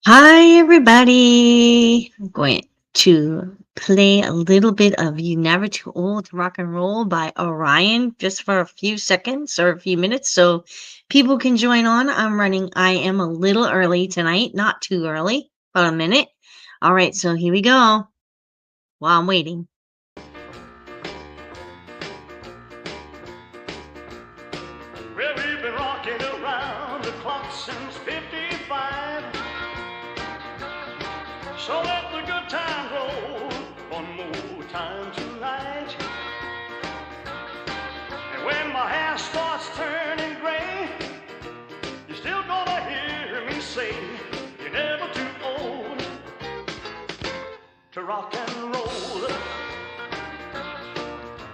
Hi, everybody. I'm going to play a little bit of You Never Too Old to Rock and Roll by Orion just for a few seconds or a few minutes so people can join on. I am a little early tonight, not too early, about a minute. All right, so here we go while I'm waiting. Well, we've been rocking around the clock since 55. So let the good time roll one more time tonight. And when my hair starts turning gray, you're still gonna hear me say, you're never too old to rock and roll.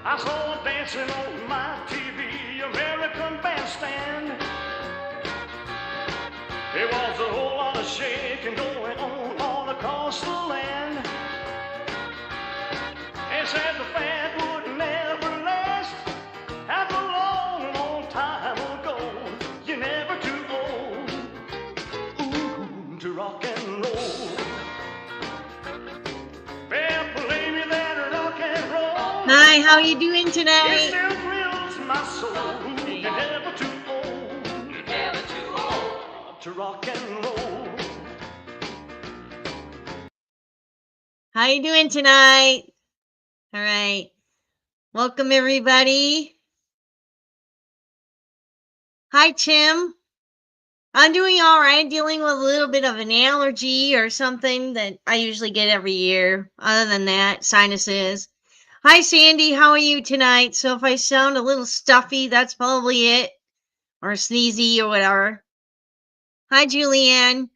I saw her dancing on my TV, American Bandstand. There was a whole lot of shaking going on all across the land. They said the fad would never last. After a long, long time ago, you're never too old, to rock and roll. Well, play me that rock and roll. Hi, how you doing It tonight? still thrills my soul. You're never too old. You're never too old to rock and roll. How you doing tonight? All right. Welcome, everybody. Hi, Tim. I'm doing all right, dealing with a little bit of an allergy or something that I usually get every year. Other than that, sinuses. Hi, Sandy. How are you tonight? So if I sound a little stuffy, that's probably it. Or sneezy or whatever. Hi, Julianne.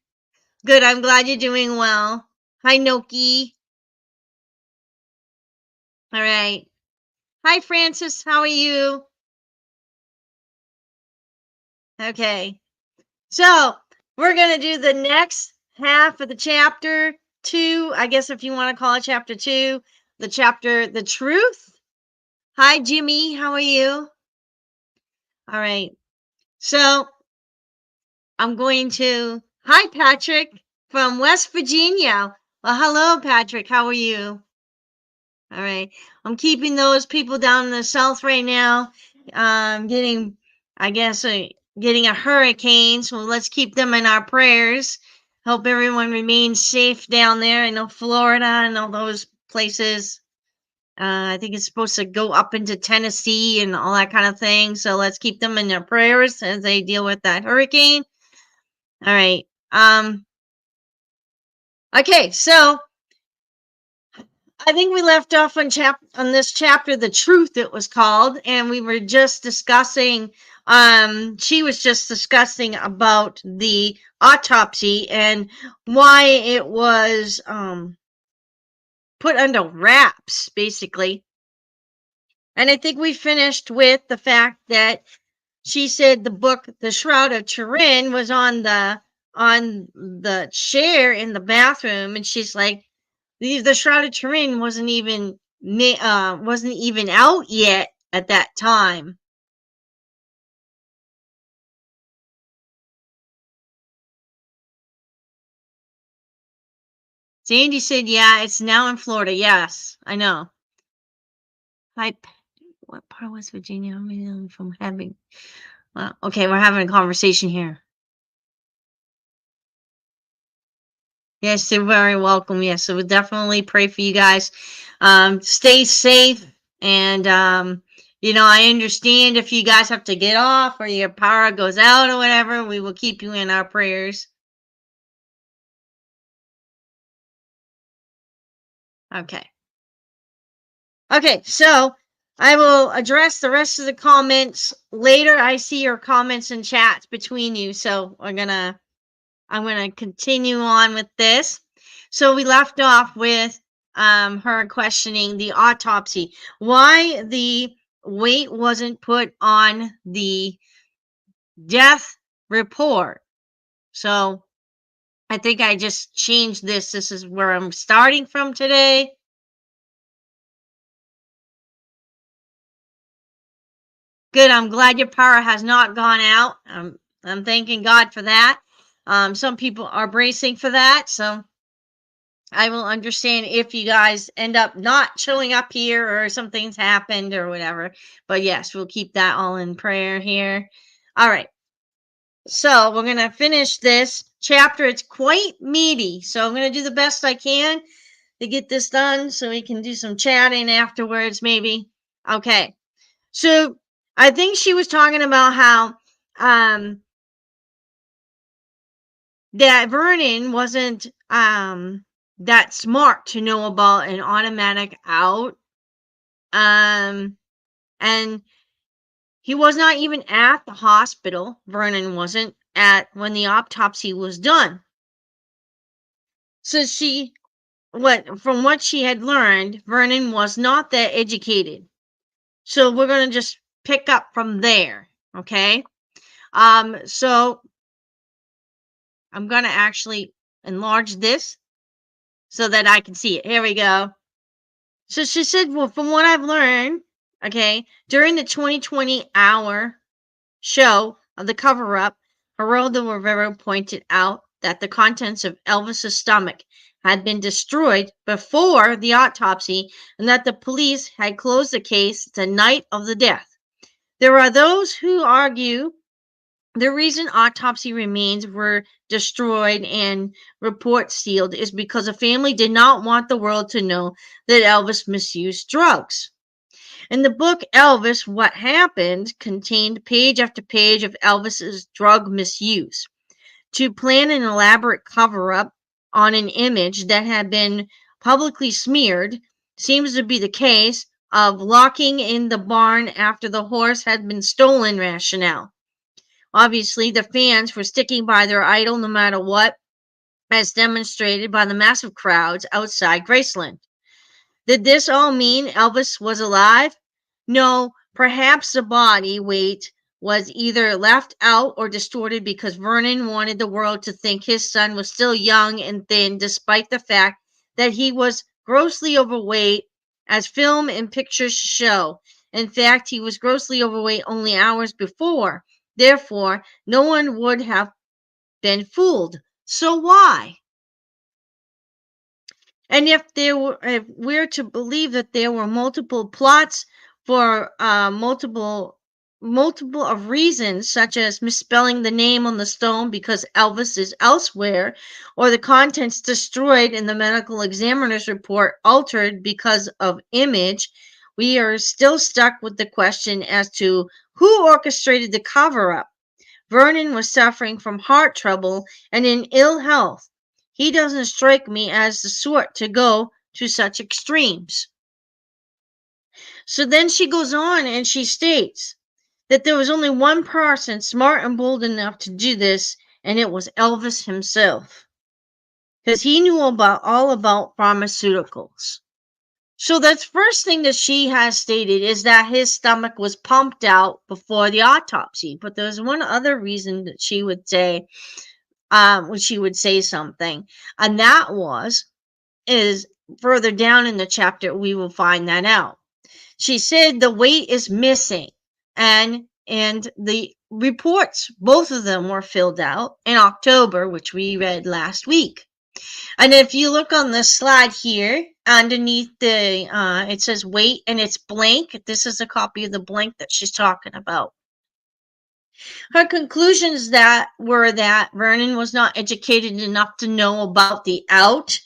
Good. I'm glad you're doing well. Hi, Noki. All right. Hi, Francis. How are you? Okay. So we're going to do the next half of the chapter 2. I guess if you want to call it chapter 2, the chapter, The Truth. Hi, Jimmy. How are you? All right. So I'm going to, hi, Patrick from West Virginia. Well, hello, Patrick. How are you? All right. I'm keeping those people down in the south right now. Getting, I guess, getting a hurricane. So let's keep them in our prayers. Hope everyone remains safe down there. I know Florida and all those places. I think it's supposed to go up into Tennessee and all that kind of thing. So let's keep them in their prayers as they deal with that hurricane. All right. Okay. So I think we left off on this chapter, The Truth, it was called, and we were just discussing, she was just discussing about the autopsy and why it was put under wraps, basically. And I think we finished with the fact that she said the book, The Shroud of Turin, was on the chair in the bathroom, and she's like, the Shroud of Turin wasn't even out yet at that time. Sandy said, "Yeah, it's now in Florida." Yes, I know. Hi, what part of West Virginia? I'm from having. Well, okay, we're having a conversation here. Yes, you're very welcome. Yes, so we'll definitely pray for you guys. Stay safe. And, I understand if you guys have to get off or your power goes out or whatever, we will keep you in our prayers. Okay. Okay, so I will address the rest of the comments later. I see your comments and chats between you, so I'm gonna continue on with this. So we left off with her questioning the autopsy, why the weight wasn't put on the death report. So I think I just changed this. This is where I'm starting from today. Good. I'm glad your power has not gone out. I'm thanking God for that. Some people are bracing for that, so I will understand if you guys end up not showing up here or something's happened or whatever. But yes, we'll keep that all in prayer here. All right. So we're going to finish this chapter. It's quite meaty. So I'm going to do the best I can to get this done so we can do some chatting afterwards, maybe. Okay. So I think she was talking about how that Vernon wasn't that smart to know about an automatic out. And he was not even at the hospital. Vernon wasn't at when the autopsy was done. So from what she had learned, Vernon was not that educated. So we're going to just pick up from there. Okay. So I'm going to actually enlarge this so that I can see it. Here we go. So she said, well, from what I've learned, okay, during the 2020 hour show of the cover up, Geraldo Rivera pointed out that the contents of Elvis's stomach had been destroyed before the autopsy and that the police had closed the case the night of the death. There are those who argue the reason autopsy remains were destroyed and reports sealed is because the family did not want the world to know that Elvis misused drugs. In the book Elvis, What Happened contained page after page of Elvis's drug misuse. To plan an elaborate cover-up on an image that had been publicly smeared seems to be the case of locking in the barn after the horse had been stolen rationale. Obviously, the fans were sticking by their idol no matter what, as demonstrated by the massive crowds outside Graceland. Did this all mean Elvis was alive? No, perhaps the body weight was either left out or distorted because Vernon wanted the world to think his son was still young and thin, despite the fact that he was grossly overweight, as film and pictures show. In fact, he was grossly overweight only hours before. Therefore, no one would have been fooled. So why? And if we're to believe that there were multiple plots for multiple of reasons, such as misspelling the name on the stone because Elvis is elsewhere, or the contents destroyed in the medical examiner's report altered because of image, we are still stuck with the question as to who orchestrated the cover-up. Vernon was suffering from heart trouble and in ill health. He doesn't strike me as the sort to go to such extremes. So then she goes on and she states that there was only one person smart and bold enough to do this, and it was Elvis himself. Because he knew all about pharmaceuticals. So that's first thing that she has stated is that his stomach was pumped out before the autopsy. But there's one other reason that she would say, when she would say something, and that is further down in the chapter we will find that out. She said the weight is missing, and the reports, both of them were filled out in October, which we read last week. And if you look on the slide here, underneath it says weight and it's blank. This is a copy of the blank that she's talking about. Her conclusions were that Vernon was not educated enough to know about the out.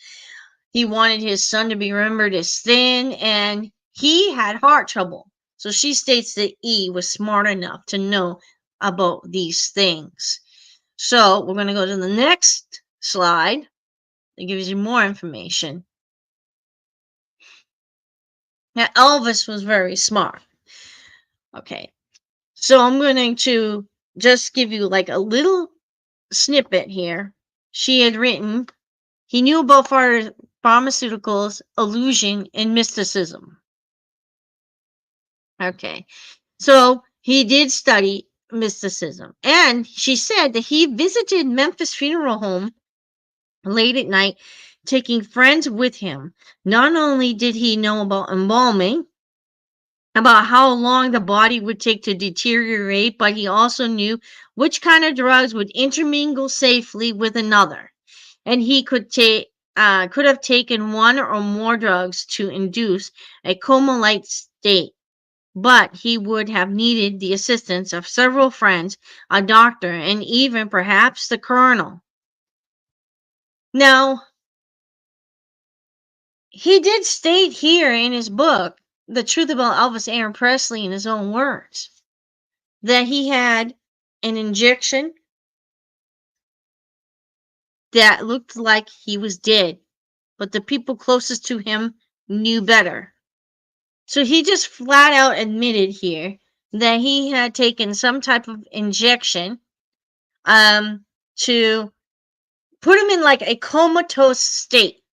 He wanted his son to be remembered as thin, and he had heart trouble. So she states that E was smart enough to know about these things. So we're going to go to the next slide. It gives you more information. Now, Elvis was very smart. Okay. So I'm going to just give you like a little snippet here. She had written, he knew about pharmaceuticals, illusion, and mysticism. Okay. So he did study mysticism. And she said that he visited Memphis Funeral Home late at night, taking friends with him. Not only did he know about embalming, about how long the body would take to deteriorate, but he also knew which kind of drugs would intermingle safely with another. And he could have taken one or more drugs to induce a coma-like state, but he would have needed the assistance of several friends, a doctor, and even perhaps the colonel. Now, he did state here in his book, The Truth About Elvis Aaron Presley, in his own words, that he had an injection that looked like he was dead, but the people closest to him knew better. So he just flat out admitted here that he had taken some type of injection to put him in like a comatose state.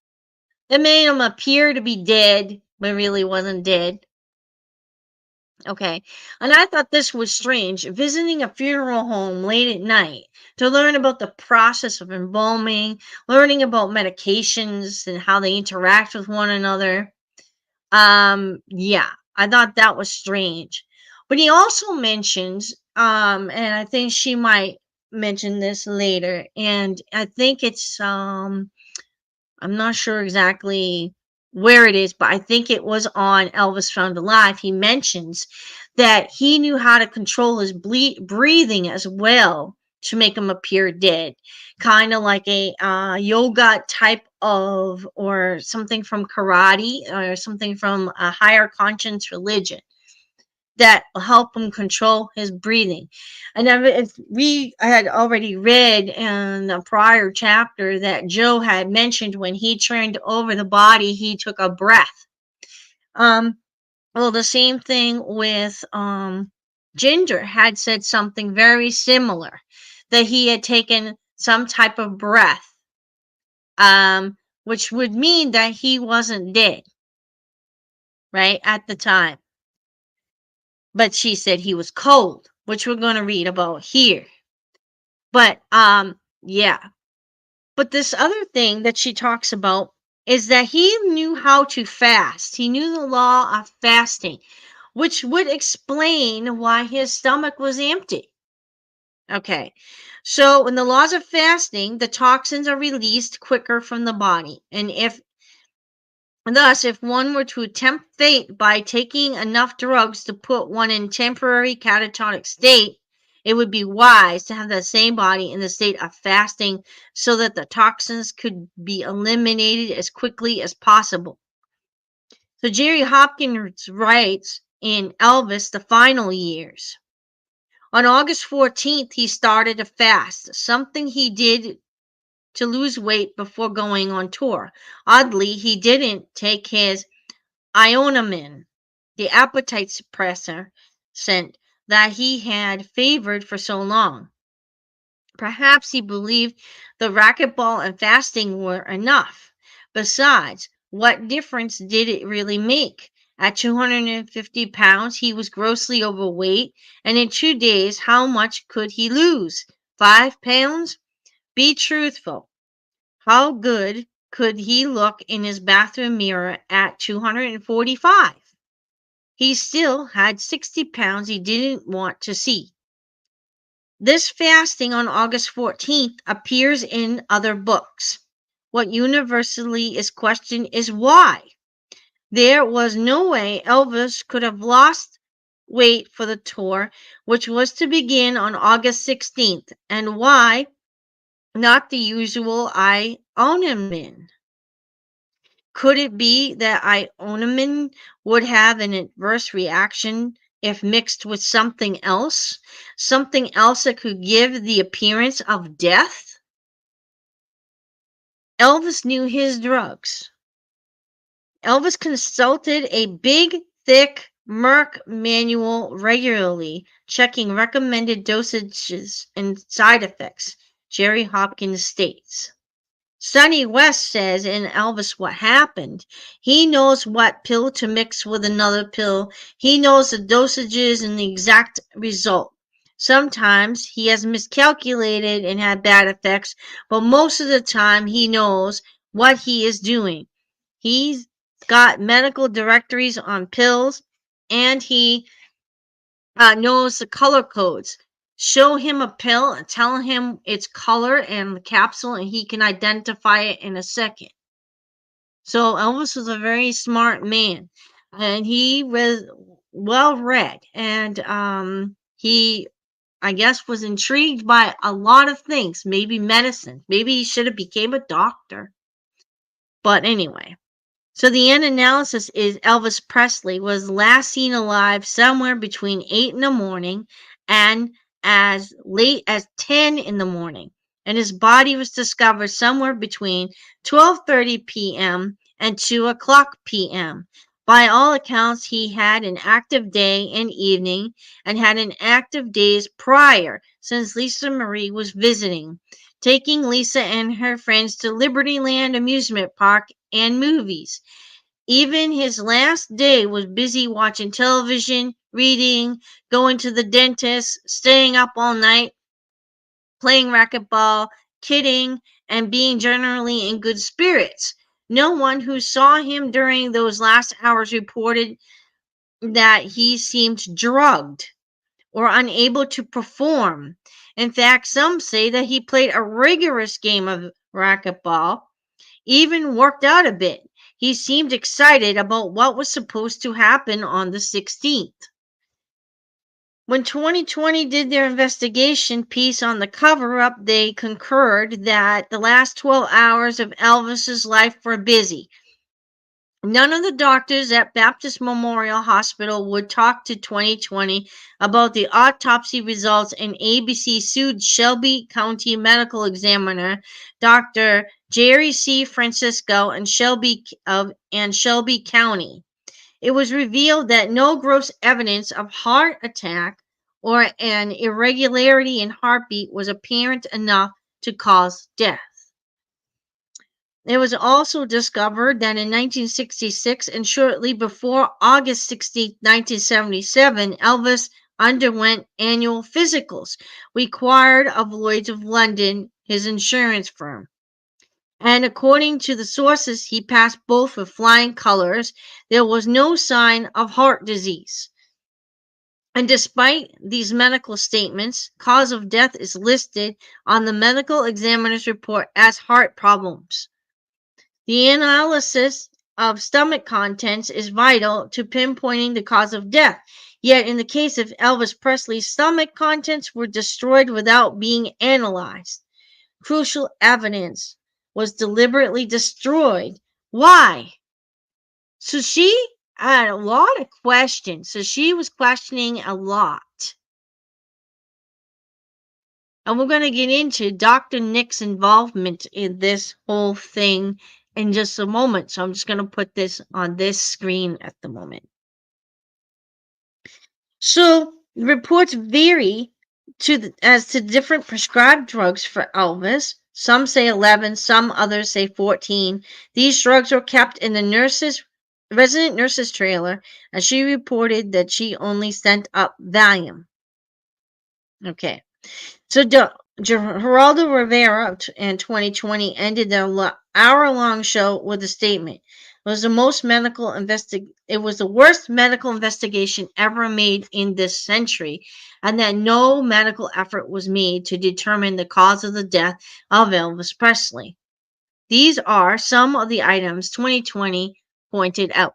It made him appear to be dead, but really wasn't dead. Okay. And I thought this was strange, visiting a funeral home late at night to learn about the process of embalming, learning about medications and how they interact with one another. Yeah, I thought that was strange. But he also mentions, and I think she might mention this later, and I think it's I'm not sure exactly where it is, but I think it was on Elvis Found Alive. He mentions that he knew how to control his breathing as well to make him appear dead, kind of like a yoga type of, or something from karate, or something from a higher conscience religion that will help him control his breathing. And then if we had already read in a prior chapter that Joe had mentioned when he turned over the body, he took a breath. Um, well, the same thing with Ginger had said something very similar, that he had taken some type of breath, which would mean that he wasn't dead, right, at the time. But she said he was cold, which we're going to read about here. But yeah. But this other thing that she talks about is that he knew how to fast. He knew the law of fasting, which would explain why his stomach was empty. Okay. So, in the laws of fasting, the toxins are released quicker from the body. Thus, if one were to tempt fate by taking enough drugs to put one in temporary catatonic state, it would be wise to have that same body in the state of fasting so that the toxins could be eliminated as quickly as possible. So Jerry Hopkins writes in Elvis, The Final Years. On August 14th, he started a fast, something he did to lose weight before going on tour. Oddly, he didn't take his Ionamin, the appetite suppressor scent that he had favored for so long. Perhaps he believed the racquetball and fasting were enough. Besides, what difference did it really make? At 250 pounds, he was grossly overweight, and in 2 days, how much could he lose? 5 pounds? Be truthful. How good could he look in his bathroom mirror at 245? He still had 60 pounds he didn't want to see. This fasting on August 14th appears in other books. What universally is questioned is why. There was no way Elvis could have lost weight for the tour, which was to begin on August 16th, and why not the usual Ionamin? Could it be that Ionamin would have an adverse reaction if mixed with something else that could give the appearance of death? Elvis knew his drugs. Elvis consulted a big, thick Merck manual regularly, checking recommended dosages and side effects, Jerry Hopkins states. Sonny West says in Elvis What Happened, he knows what pill to mix with another pill. He knows the dosages and the exact result. Sometimes he has miscalculated and had bad effects, but most of the time he knows what he is doing. He's got medical directories on pills and he knows the color codes. Show him a pill and tell him its color and the capsule, and he can identify it in a second. So Elvis was a very smart man, and he was well read, and he, I guess, was intrigued by a lot of things, maybe medicine, maybe he should have became a doctor. But anyway, so the end analysis is Elvis Presley was last seen alive somewhere between 8 in the morning and as late as 10 in the morning, and his body was discovered somewhere between 12:30 p.m. and 2 o'clock p.m. By all accounts, he had an active day and evening and had an active days prior since Lisa Marie was visiting, taking Lisa and her friends to Libertyland amusement park and movies. Even his last day was busy watching television, reading, going to the dentist, staying up all night, playing racquetball, kidding, and being generally in good spirits. No one who saw him during those last hours reported that he seemed drugged or unable to perform. In fact, some say that he played a rigorous game of racquetball, even worked out a bit. He seemed excited about what was supposed to happen on the 16th. When 2020 did their investigation piece on the cover up, they concurred that the last 12 hours of Elvis's life were busy. None of the doctors at Baptist Memorial Hospital would talk to 2020 about the autopsy results, and ABC sued Shelby County Medical Examiner Dr. Jerry C. Francisco and Shelby County. It was revealed that no gross evidence of heart attack or an irregularity in heartbeat was apparent enough to cause death. It was also discovered that in 1966 and shortly before August 16, 1977, Elvis underwent annual physicals required of Lloyd's of London, his insurance firm. And according to the sources, he passed both with flying colors. There was no sign of heart disease. And despite these medical statements, cause of death is listed on the medical examiner's report as heart problems. The analysis of stomach contents is vital to pinpointing the cause of death. Yet in the case of Elvis Presley's stomach contents were destroyed without being analyzed. Crucial evidence was deliberately destroyed. Why? So she had a lot of questions. So she was questioning a lot. And we're going to get into Dr. Nick's involvement in this whole thing in just a moment. So I'm just going to put this on this screen at the moment. So reports vary as to different prescribed drugs for Elvis. Some say 11, some others say 14. These drugs were kept in the resident nurse's trailer, and she reported that she only sent up Valium. Okay. So Geraldo Rivera in 2020 ended their hour-long show with a statement. It was the worst medical investigation ever made in this century, and that no medical effort was made to determine the cause of the death of Elvis Presley. These are some of the items 2020 pointed out.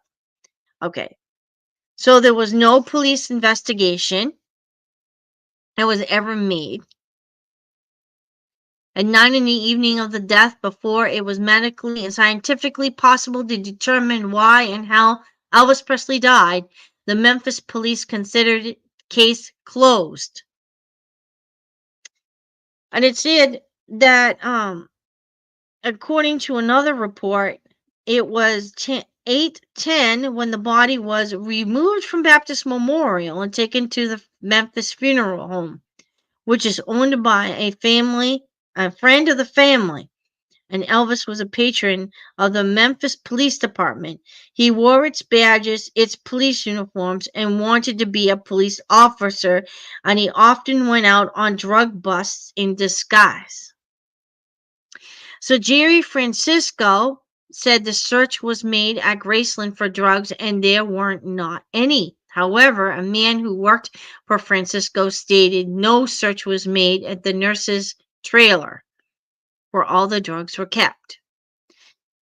Okay. So there was no police investigation that was ever made. At 9 in the evening of the death, before it was medically and scientifically possible to determine why and how Elvis Presley died, the Memphis police considered it case closed. And it said that, according to another report, it was 8:10 when the body was removed from Baptist Memorial and taken to the Memphis Funeral Home, which is owned by a friend of the family. And Elvis was a patron of the Memphis Police Department. He wore its badges, its police uniforms, and wanted to be a police officer, and he often went out on drug busts in disguise. So Jerry Francisco said the search was made at Graceland for drugs, and there weren't not any. However, a man who worked for Francisco stated no search was made at the nurse's trailer where all the drugs were kept.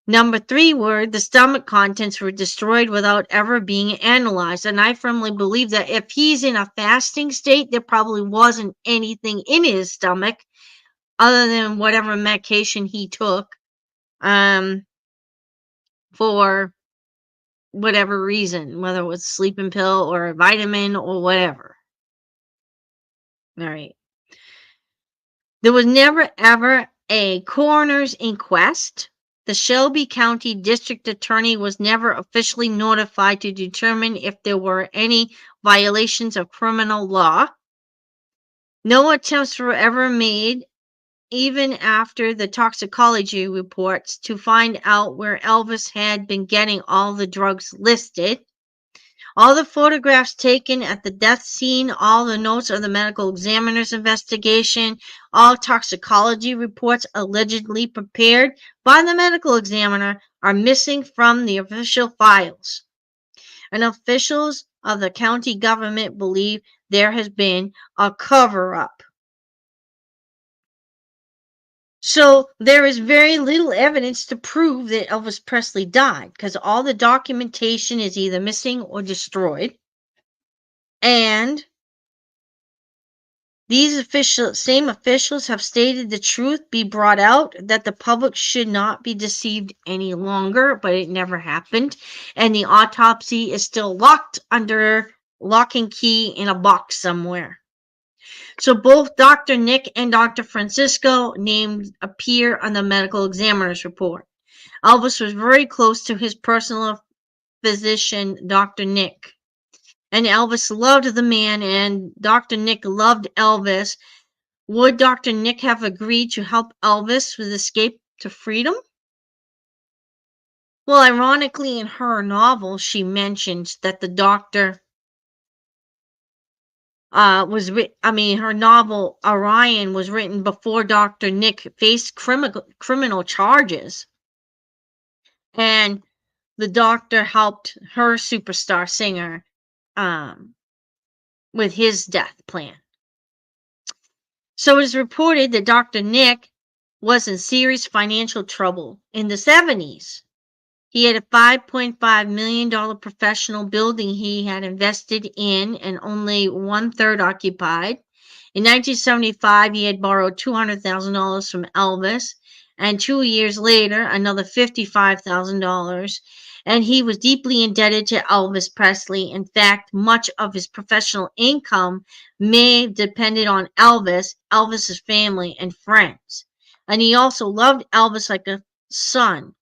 Number 3 were the stomach contents were destroyed without ever being analyzed. And I firmly believe that if he's in a fasting state, there probably wasn't anything in his stomach other than whatever medication he took for whatever reason, whether it was a sleeping pill or a vitamin or whatever. All right. There was never ever a coroner's inquest. The Shelby County District Attorney was never officially notified to determine if there were any violations of criminal law. No attempts were ever made, even after the toxicology reports, to find out where Elvis had been getting all the drugs listed. All the photographs taken at the death scene, all the notes of the medical examiner's investigation, all toxicology reports allegedly prepared by the medical examiner are missing from the official files. And officials of the county government believe there has been a cover-up. So there is very little evidence to prove that Elvis Presley died because all the documentation is either missing or destroyed. And these same officials have stated the truth be brought out, that the public should not be deceived any longer, but it never happened. And the autopsy is still locked under lock and key in a box somewhere. So both Dr. Nick and Dr. Francisco named appear on the medical examiner's report. Elvis was very close to his personal physician, Dr. Nick. And Elvis loved the man, and Dr. Nick loved Elvis. Would Dr. Nick have agreed to help Elvis with escape to freedom? Well, ironically, in her novel, she mentions that the doctor her novel Orion was written before Dr. Nick faced criminal charges, and the doctor helped her superstar singer with his death plan. So it is reported that Dr. Nick was in serious financial trouble in the 70s. He had a $5.5 million professional building he had invested in and only 1/3 occupied. In 1975, he had borrowed $200,000 from Elvis, and 2 years later, another $55,000. And he was deeply indebted to Elvis Presley. In fact, much of his professional income may have depended on Elvis's family, and friends. And he also loved Elvis like a son.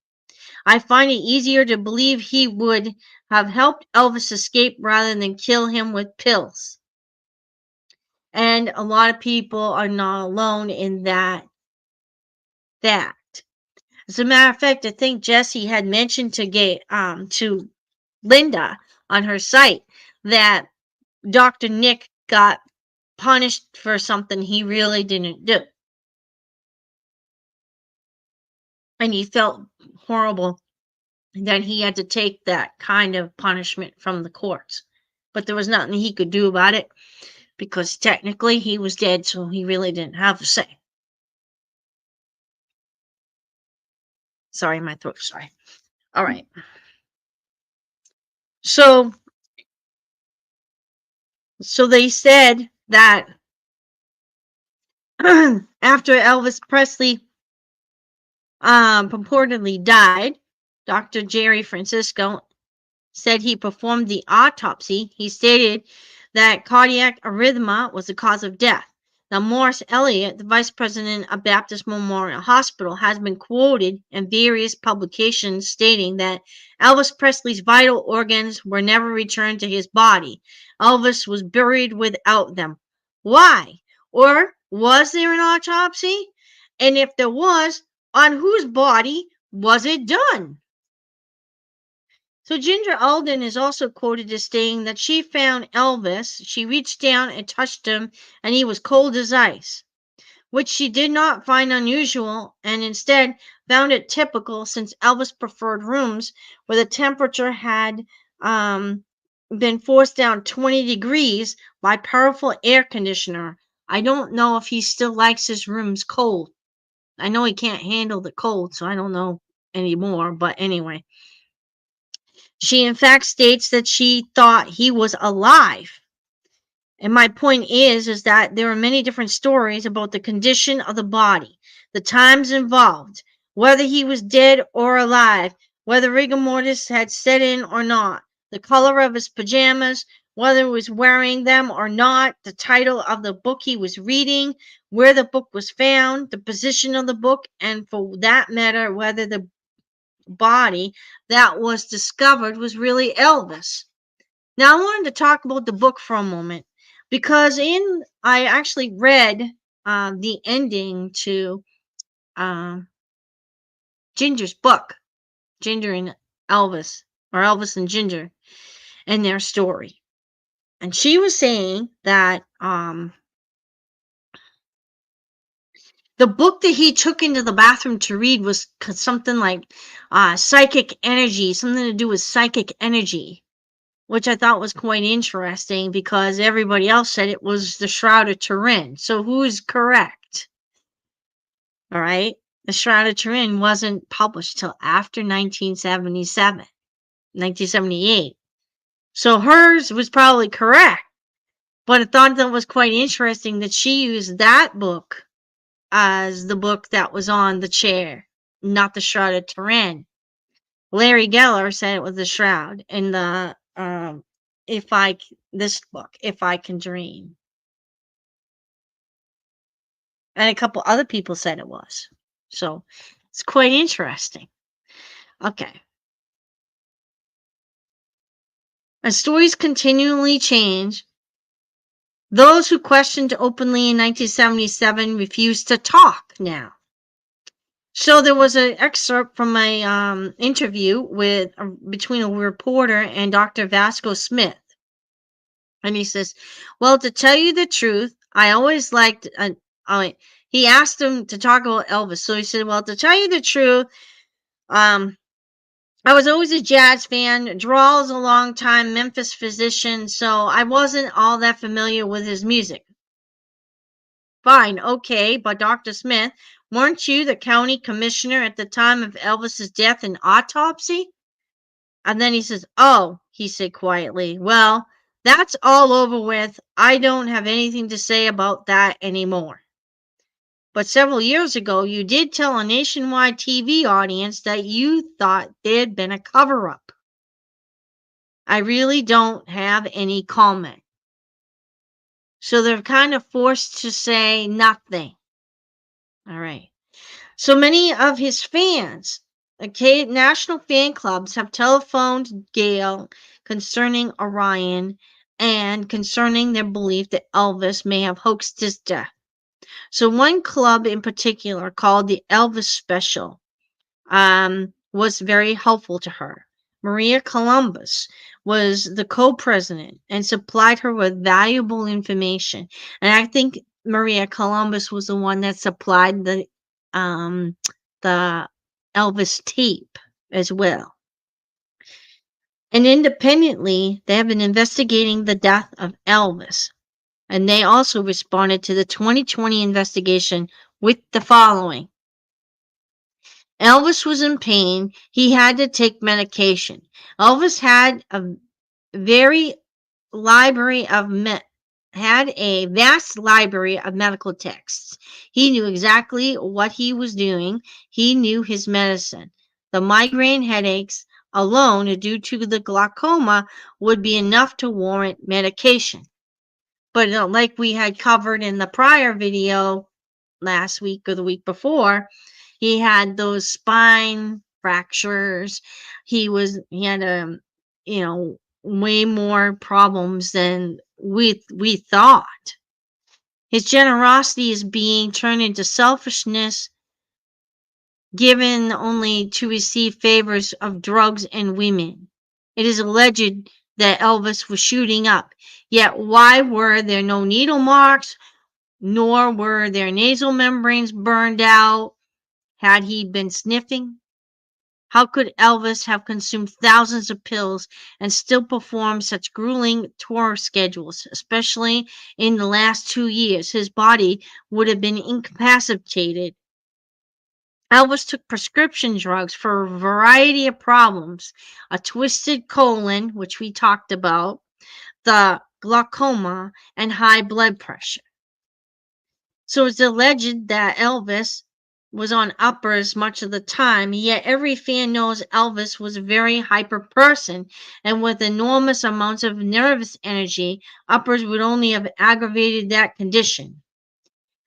I find it easier to believe he would have helped Elvis escape rather than kill him with pills. And a lot of people are not alone in that fact. As a matter of fact, I think Jessie had mentioned to Linda on her site that Dr. Nick got punished for something he really didn't do. And he felt horrible that he had to take that kind of punishment from the courts. But there was nothing he could do about it because technically he was dead, so he really didn't have a say. Sorry, my throat's dry. All right. So they said that after Elvis Presley purportedly died, Dr. Jerry Francisco said he performed the autopsy. He stated that cardiac arrhythmia was the cause of death. Now, Morris Elliott, the vice president of Baptist Memorial Hospital, has been quoted in various publications stating that Elvis Presley's vital organs were never returned to his body. Elvis was buried without them. Why? Or was there an autopsy? And if there was, on whose body was it done? So Ginger Alden is also quoted as saying that she found Elvis, she reached down and touched him, and he was cold as ice, which she did not find unusual and instead found it typical since Elvis preferred rooms where the temperature had been forced down 20 degrees by powerful air conditioner. I don't know if he still likes his rooms cold. I know he can't handle the cold, so I don't know anymore. But anyway, she in fact states that she thought he was alive. And my point is that there are many different stories about the condition of the body, the times involved, whether he was dead or alive, whether rigor mortis had set in or not, the color of his pajamas, whether he was wearing them or not, the title of the book he was reading, where the book was found, the position of the book, and for that matter, whether the body that was discovered was really Elvis. Now, I wanted to talk about the book for a moment because I actually read the ending to uh, Ginger's book, Ginger and Elvis, or Elvis and Ginger, and their story. And she was saying that the book that he took into the bathroom to read was something like psychic energy, something to do with psychic energy, which I thought was quite interesting because everybody else said it was the Shroud of Turin. So who is correct? All right. The Shroud of Turin wasn't published till after 1977, 1978. So hers was probably correct. But I thought that was quite interesting that she used that book as the book that was on the chair, not the Shroud of Turin. Larry Geller said it was the Shroud in the this book, If I Can Dream. And a couple other people said it was. So it's quite interesting. Okay. As stories continually change, those who questioned openly in 1977 refuse to talk now. So there was an excerpt from my interview with between a reporter and Dr. Vasco Smith. And he says, well, to tell you the truth, I always liked, he asked him to talk about Elvis. So he said, well, to tell you the truth, I was always a jazz fan. Draw's a long time Memphis physician, so I wasn't all that familiar with his music. Fine, okay, but Dr. Smith, weren't you the county commissioner at the time of Elvis's death and autopsy? And then he says, oh, he said quietly, well, that's all over with. I don't have anything to say about that anymore. But several years ago, you did tell a nationwide TV audience that you thought there had been a cover-up. I really don't have any comment. So they're kind of forced to say nothing. All right. So many of his fans, okay, national fan clubs have telephoned Gail concerning Orion and concerning their belief that Elvis may have hoaxed his death. So one club in particular, called the Elvis Special, was very helpful to her. Maria Columbus was the co-president and supplied her with valuable information. And I think Maria Columbus was the one that supplied um, the Elvis tape as well. And independently, they have been investigating the death of Elvis. And they also responded to the 2020 investigation with the following. Elvis was in pain. He had to take medication. Elvis had a very library of had a vast library of medical texts. He knew exactly what he was doing. He knew his medicine. The migraine headaches alone, due to the glaucoma, would be enough to warrant medication. But like we had covered in the prior video last week or the week before, he had those spine fractures. He had way more problems than we thought. His generosity is being turned into selfishness, given only to receive favors of drugs and women. It is alleged that Elvis was shooting up. Yet why were there no needle marks, nor were their nasal membranes burned out? Had he been sniffing? How could Elvis have consumed thousands of pills and still perform such grueling tour schedules? Especially in the last 2 years, his body would have been incapacitated. Elvis took prescription drugs for a variety of problems: a twisted colon, which we talked about, the glaucoma, and high blood pressure. So it's alleged that Elvis was on uppers much of the time, yet every fan knows Elvis was a very hyper person, and with enormous amounts of nervous energy, uppers would only have aggravated that condition.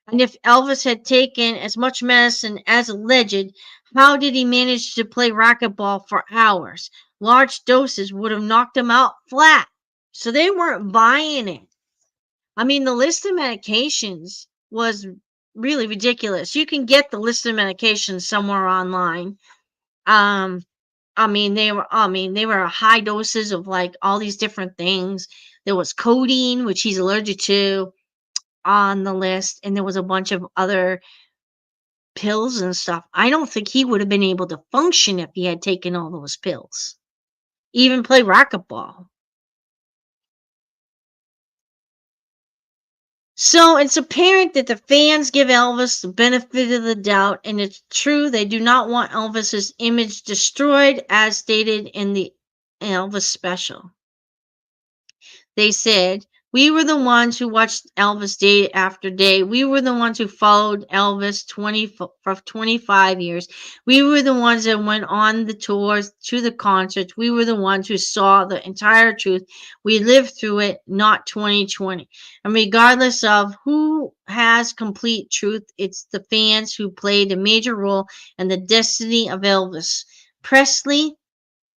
And if Elvis had taken as much medicine as alleged, how did he manage to play racquetball for hours? Large doses would have knocked him out flat. So they weren't buying it. I mean, the list of medications was really ridiculous. You can get the list of medications somewhere online. Um, they were high doses of like all these different things. There was codeine, which he's allergic to, on the list, and there was a bunch of other pills and stuff. I don't think he would have been able to function if he had taken all those pills, even play racquetball. So it's apparent that the fans give Elvis the benefit of the doubt, and it's true they do not want Elvis's image destroyed, as stated in the Elvis special. They said, "We were the ones who watched Elvis day after day. We were the ones who followed Elvis for 25 years. We were the ones that went on the tours, to the concerts. We were the ones who saw the entire truth. We lived through it, not 2020. And regardless of who has complete truth, it's the fans who played a major role in the destiny of Elvis Presley,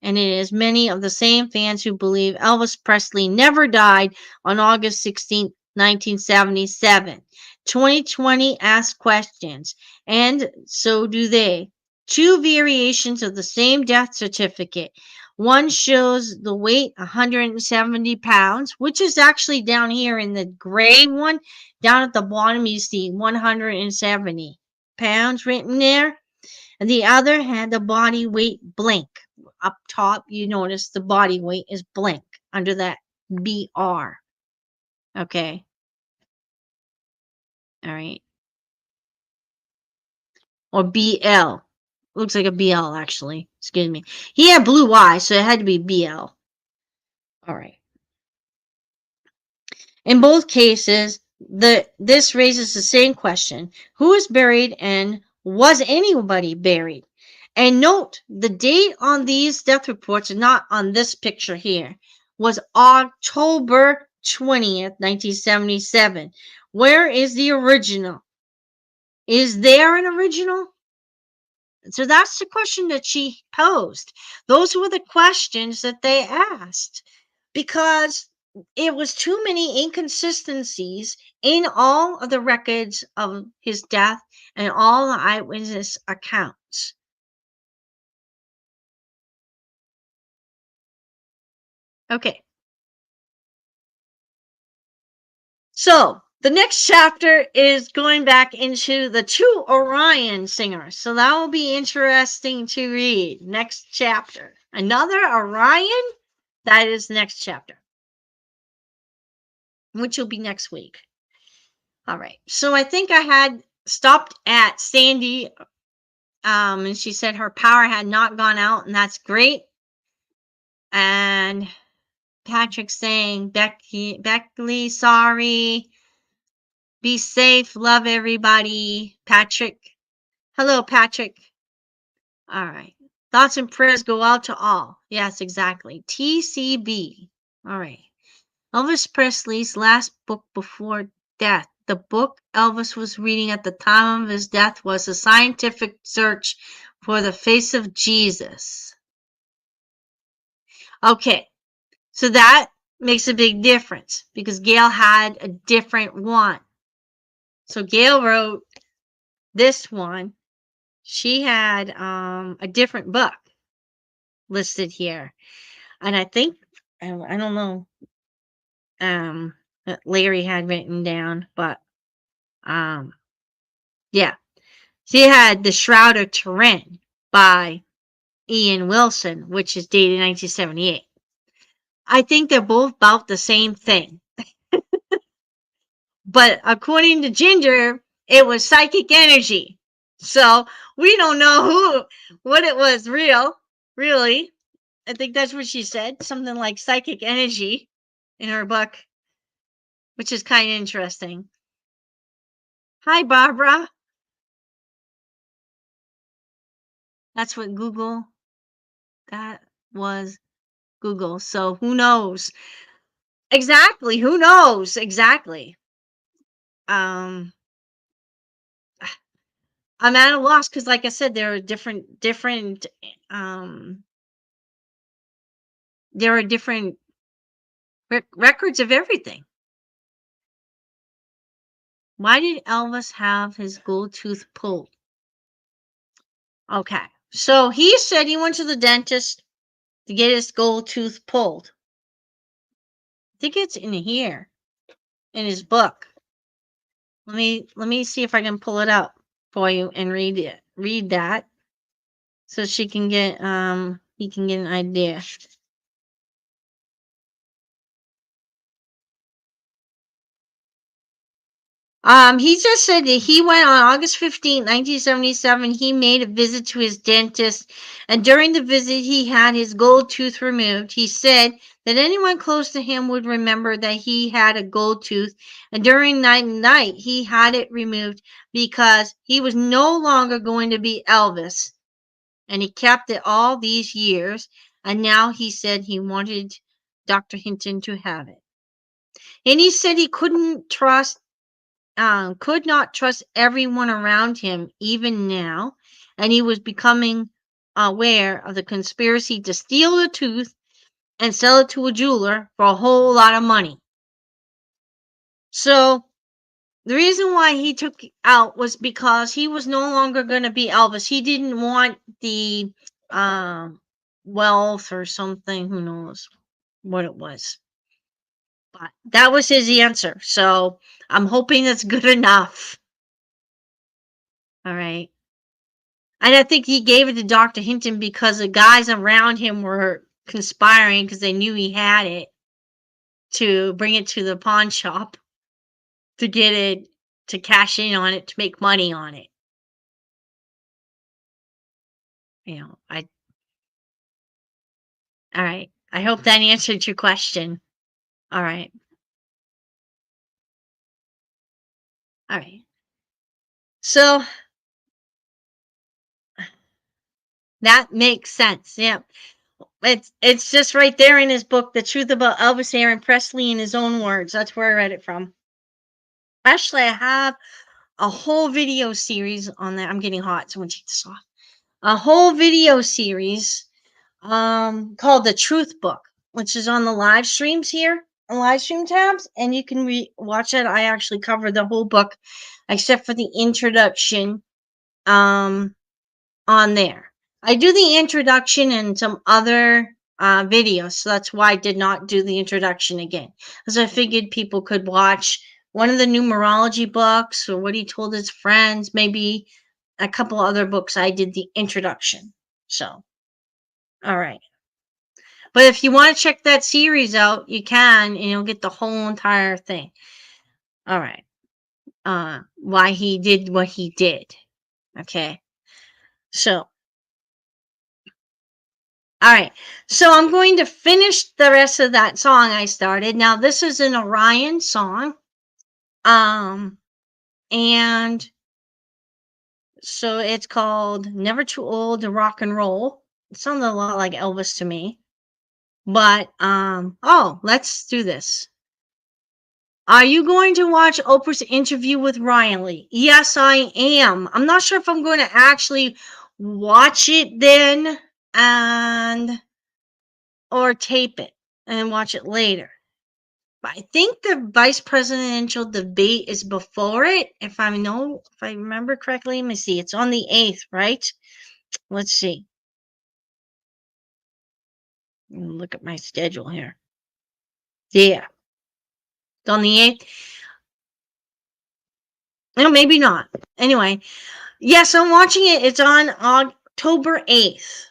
and it is many of the same fans who believe Elvis Presley never died on August 16, 1977. 2020 asks questions, and so do they. Two variations of the same death certificate. One shows the weight 170 pounds, which is actually down here in the gray one. Down at the bottom, you see 170 pounds written there. And the other had the body weight blank. Up top, you notice the body weight is blank under that BR. Okay. All right. Or BL. Looks like a BL, actually. Excuse me. He had blue eyes, so it had to be BL. All right. In both cases, this raises the same question: who is buried, and was anybody buried? And note, the date on these death reports, and not on this picture here, was October 20th, 1977. Where is the original? Is there an original? So that's the question that she posed. Those were the questions that they asked, because it was too many inconsistencies in all of the records of his death and all the eyewitness accounts. Okay. So the next chapter is going back into the two Orion singers. So that will be interesting to read. Next chapter. Another Orion? That is next chapter, which will be next week. All right. So I think I had stopped at Sandy, and she said her power had not gone out, and that's great. And Patrick saying, Beckley, sorry. Be safe. Love everybody. Patrick. Hello, Patrick. All right. Thoughts and prayers go out to all. Yes, exactly. TCB. All right. Elvis Presley's last book before death. The book Elvis was reading at the time of his death was A Scientific Search for the Face of Jesus. Okay. So that makes a big difference because Gail had a different one. So Gail wrote this one. She had a different book listed here. And I think, I don't know, that Larry had written down, but yeah. She had The Shroud of Turin by Ian Wilson, which is dated 1978. I think they're both about the same thing. But according to Ginger, it was psychic energy. So we don't know what it was really. I think that's what she said. Something like psychic energy in her book, which is kind of interesting. Hi, Barbara. That's what Google, that was Google. So who knows? Exactly. Who knows? Exactly. Um, I'm at a loss because, like I said, um, there are different records of everything. Why did Elvis have his gold tooth pulled? Okay. So he said he went to the dentist to get his gold tooth pulled. I think it's in here in his book. Let me see if I can pull it up for you and read it. Read that so she can get he can get an idea. He just said that he went on August 15th, 1977. He made a visit to his dentist, and during the visit, he had his gold tooth removed. He said that anyone close to him would remember that he had a gold tooth, and during night, he had it removed because he was no longer going to be Elvis, and he kept it all these years, and now he said he wanted Dr. Hinton to have it. And he said he could not trust everyone around him, even now, and he was becoming aware of the conspiracy to steal the tooth and sell it to a jeweler for a whole lot of money. So the reason why he took it out was because he was no longer going to be Elvis. He didn't want the wealth or something. Who knows what it was? But that was his answer. So I'm hoping that's good enough. All right. And I think he gave it to Dr. Hinton because the guys around him were conspiring because they knew he had it to bring it to the pawn shop to get it, to cash in on it, to make money on it. All right. I hope that answered your question. All right. All right. So that makes sense. Yeah. It's just right there in his book, The Truth About Elvis Aaron Presley in his own words. That's where I read it from. Actually, I have a whole video series on that. I'm getting hot, so I'm gonna take this off. A whole video series called The Truth Book, which is on the live streams here, on live stream tabs, and you can watch it. I actually covered the whole book except for the introduction on there. I do the introduction and some other videos, so that's why I did not do the introduction again, because I figured people could watch one of the numerology books or what he told his friends, maybe a couple other books. I did the introduction. So, all right. But if you want to check that series out, you can, and you'll get the whole entire thing. All right. Why he did what he did. Okay. So, all right. So I'm going to finish the rest of that song I started. Now this is an Orion song. And so it's called Never Too Old to Rock and Roll. It sounds a lot like Elvis to me. But let's do this. Are you going to watch Oprah's interview with Riley? Yes, I am. I'm not sure if I'm going to actually watch it then and or tape it and watch it later. But I think the vice presidential debate is before it. If I remember correctly, let me see. It's on the 8th, right? Let's see. Look at my schedule here. Yeah. It's on the 8th. No, maybe not. Anyway, yes, I'm watching it. It's on October 8th.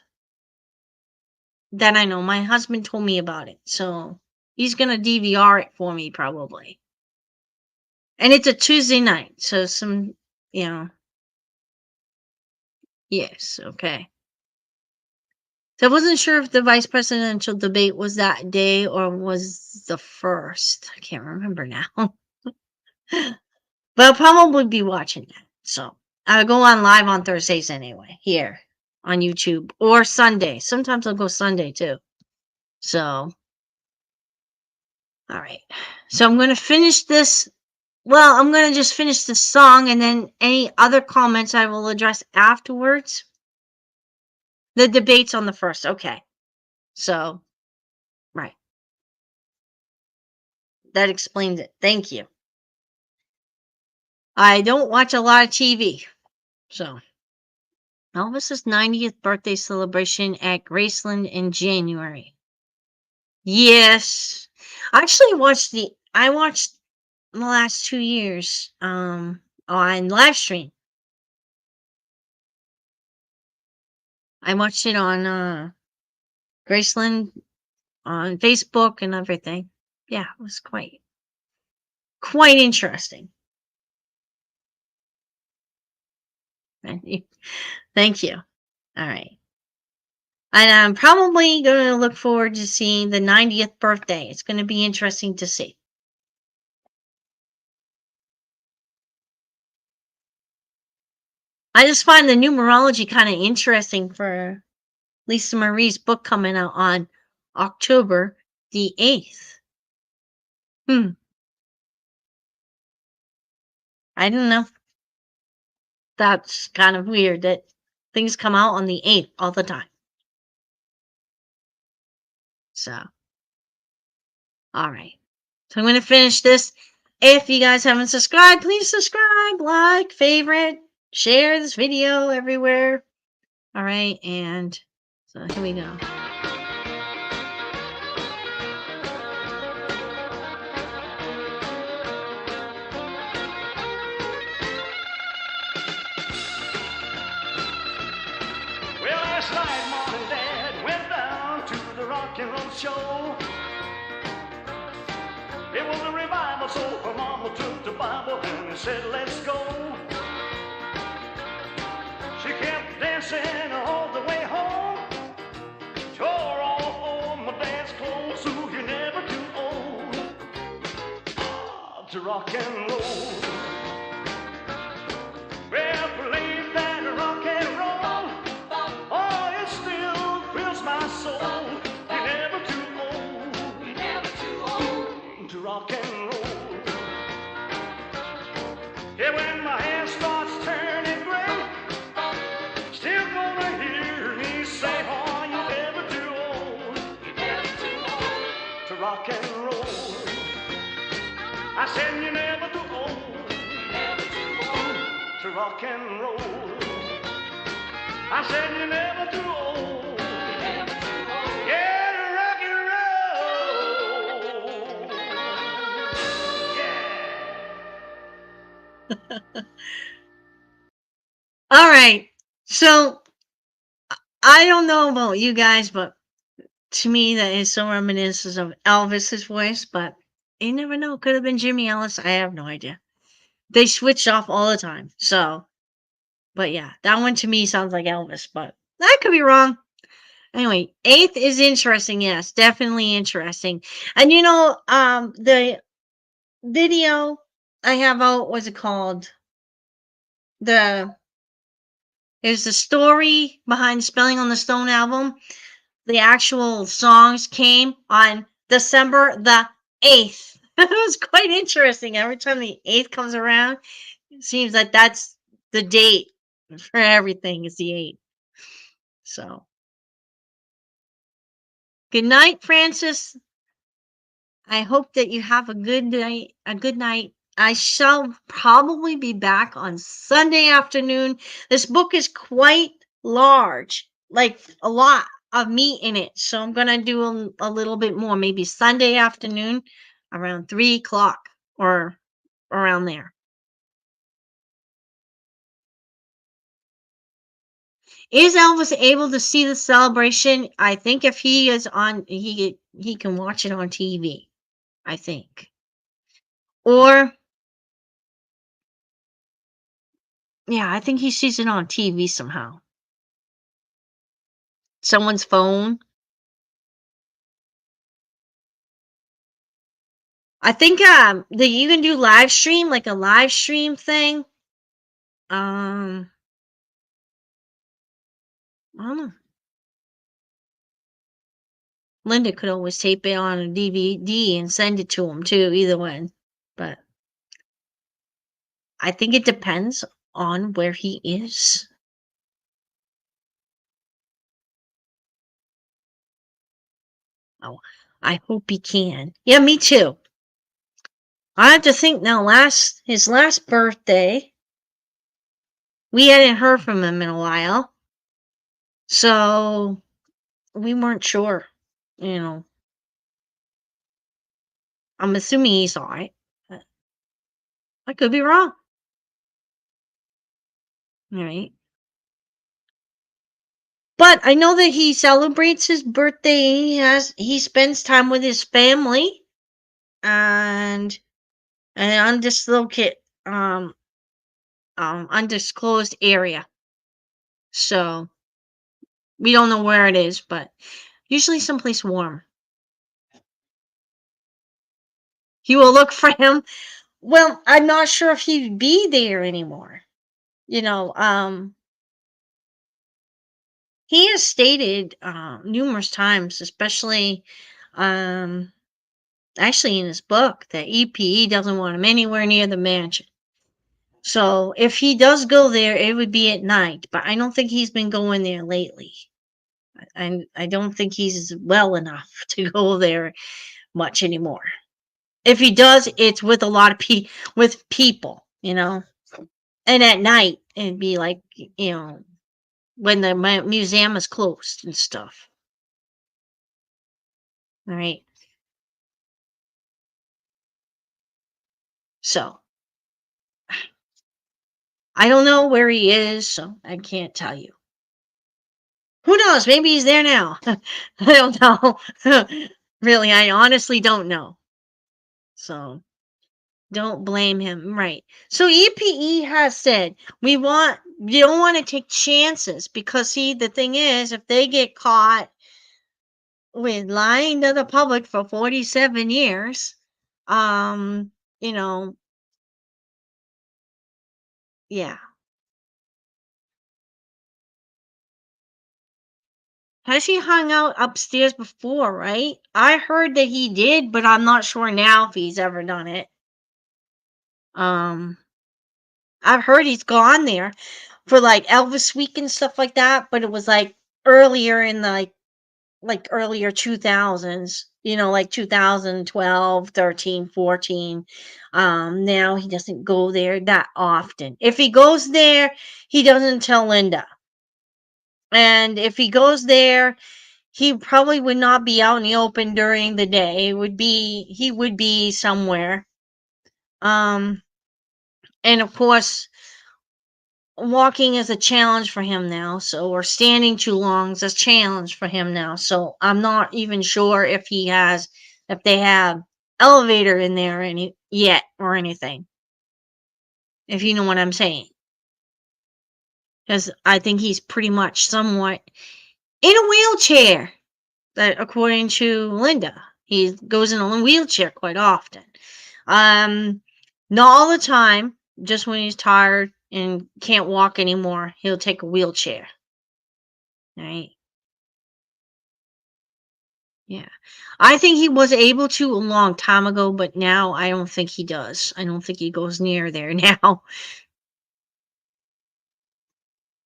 that I know. My husband told me about it, so he's gonna DVR it for me probably. And it's a Tuesday night, so you know, yes, okay. So I wasn't sure if the vice presidential debate was that day or was the first. I can't remember now. But I'll probably be watching that. So I'll go on live on Thursdays anyway, here on YouTube or Sunday. Sometimes I'll go Sunday too. So, all right. So I'm going to finish this. Well, I'm going to just finish the song and then any other comments I will address afterwards. The debate's on the first. Okay. So, right. That explains it. Thank you. I don't watch a lot of TV. So, Elvis's 90th birthday celebration at Graceland in January. Yes. I actually I watched the last 2 years on live stream. I watched it on Graceland on Facebook and everything. Yeah, it was quite interesting. Thank you. Thank you. All right. And I'm probably going to look forward to seeing the 90th birthday. It's going to be interesting to see. I just find the numerology kind of interesting for Lisa Marie's book coming out on October the 8th. I don't know. That's kind of weird that things come out on the 8th all the time. So, all right. So I'm going to finish this. If you guys haven't subscribed, please subscribe, like, favorite, share this video everywhere. All right. And so here we go. Well, last night, Mom and Dad went down to the rock and roll show. It was a revival, so her mama took the Bible and said, let's go. She kept dancing all the way home. Tore all my dad's clothes, so you're never too old to rock and roll. Well, believe that rock and roll, oh, it still fills my soul. You're never too old to rock and roll. Yeah, when my hair starts turning gray, still gonna hear me say, oh, you're never too old to rock and roll. I said you're never too old to rock and roll. I said you're never too old. Yeah, to rock and roll. Yeah. All right. So I don't know about you guys, but to me, that is so reminiscent of Elvis's voice, but you never know. Could have been Jimmy Ellis. I have no idea. They switch off all the time. So, but yeah, that one to me sounds like Elvis, but I could be wrong. Anyway, 8th is interesting. Yes, definitely interesting. And the video I have out, what's it called? The There's the story behind Spelling on the Stone album. The actual songs came on December the 8th. It was quite interesting. Every time the 8th comes around, it seems like that's the date for everything is the 8th. So, good night, Francis. I hope that you have a good night. A good night. I shall probably be back on Sunday afternoon. This book is quite large, like a lot of meat in it. So I'm going to do a little bit more, maybe Sunday afternoon around 3 o'clock or around there. Is Elvis able to see the celebration? I think if he is on, he can watch it on TV. I think, or yeah, I think he sees it on TV somehow. Someone's phone. I think that you can do live stream, like a live stream thing. Um, I don't know. Linda could always tape it on a DVD and send it to him too. Either one, but I think it depends on where he is. Oh, I hope he can. Yeah, me too. I have to think now. His last birthday, we hadn't heard from him in a while, so we weren't sure. You know, I'm assuming he's all right. But I could be wrong. All right. But I know that he celebrates his birthday. He spends time with his family and an undisclosed area. So we don't know where it is, but usually someplace warm. He will look for him. Well, I'm not sure if he'd be there anymore. You know, he has stated numerous times, especially um, actually in his book, that EPE doesn't want him anywhere near the mansion. So if he does go there, it would be at night. But I don't think he's been going there lately. I don't think he's well enough to go there much anymore. If he does, it's with a lot of with people, and at night it'd be like, when the museum is closed and stuff. All right. So I don't know where he is, so I can't tell you. Who knows? Maybe he's there now. I don't know. Really, I honestly don't know. So don't blame him. Right. So EPE has said you don't want to take chances because see the thing is if they get caught with lying to the public for 47 years, um, you know, yeah. Has he hung out upstairs before, right? I heard that he did, but I'm not sure now if he's ever done it. Um, I've heard he's gone there for like Elvis week and stuff like that, but it was like earlier in the like earlier 2000s, like 2012, 13, 14. Now he doesn't go there that often. If he goes there, he doesn't tell Linda. And if he goes there, he probably would not be out in the open during the day. He would be somewhere. Um, and of course, walking is a challenge for him now. So, or standing too long is a challenge for him now. So, I'm not even sure if they have elevator in there yet or anything. If you know what I'm saying, because I think he's pretty much somewhat in a wheelchair. That according to Linda, he goes in a wheelchair quite often. Um, not all the time. Just when he's tired and can't walk anymore, he'll take a wheelchair. Right? Yeah. I think he was able to a long time ago, but now I don't think he does. I don't think he goes near there now.